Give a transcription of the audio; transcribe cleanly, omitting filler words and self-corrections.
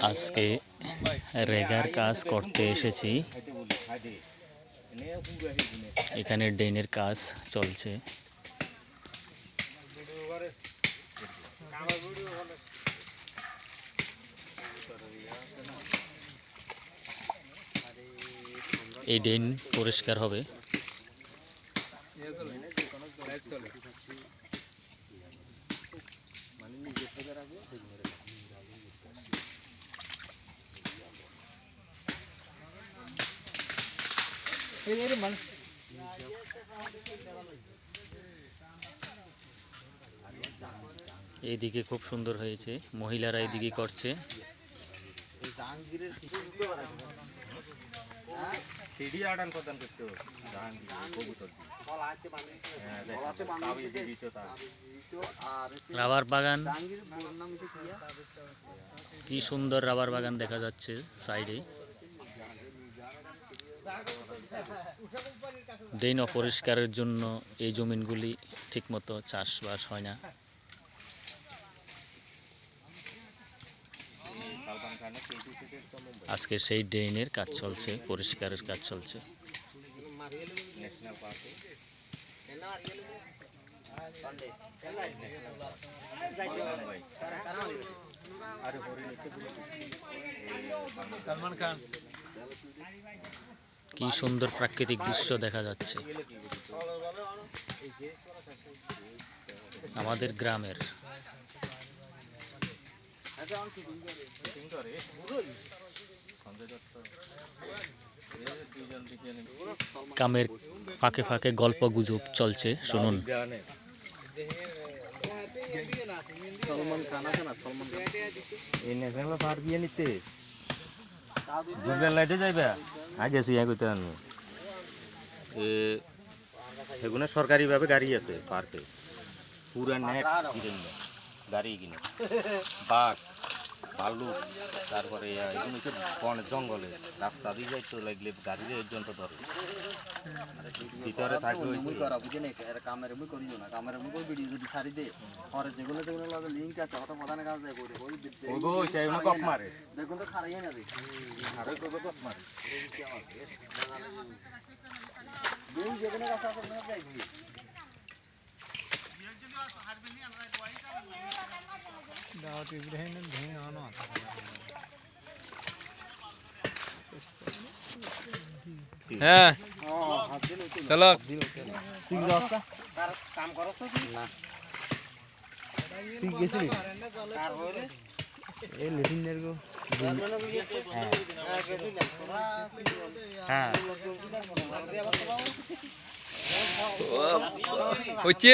আজকে রেগার কাজ করতে এসেছি। এখানে ড্রেনের কাজ চলছে। এই ড্রেন পরিষ্কার হবে। এইদিকে খুব সুন্দর হয়েছে, মহিলারা এইদিকে করছে। রাবার বাগান, কি সুন্দর রাবার বাগান দেখা যাচ্ছে সাইডে। ড্রেন অপরিষ্কারের জন্য এই জমিনগুলি ঠিকমতো চাষবাস হয় না। আজকে সেই ড্রেনের কাজ চলছে, পরিষ্কারের কাজ চলছে। কি সুন্দর প্রাকৃতিক দৃশ্য দেখা যাচ্ছে আমাদের গ্রামের। কামের ফাঁকে ফাঁকে গল্প গুজব চলছে, শুনুন। সলমান খান আছে না, সলমান খান এই ন্যাশনাল পার্ক দিয়ে নিতে দুর্গা লাইটে যাইবা আগে সিয়া কইতে আনু সেগুলো সরকারিভাবে গাড়ি আছে পার্কে, পুরা নেট গাড়ি কিনে বাঘ ভাল্লুক, তারপরে এগুলো হচ্ছে বনের জঙ্গলে রাস্তা দিয়ে যাইতে লাগলে গাড়ির পর্যন্ত ধরে ভিতরে থাকবে। কামের মুই করিও না, কামের মুই ভিডিও যদি সারি দে পরে যেগুলো যেগুলো লাগে লিংক আছে ওটা প্রধান কাজ যায় করে ওই ওগো সেইগুলো কপ মারে দেখুন তো খারাই না রে আরে কত কপ মারে দুই যেগুলো কাজ আছে না যাই दावत इब्राहिम ने धुएं आना है चलो তুই যাস তার কাম করছ তো না তুই গেছিলি কার হইলে এই লেটিনের গো হ্যাঁ হচ্ছে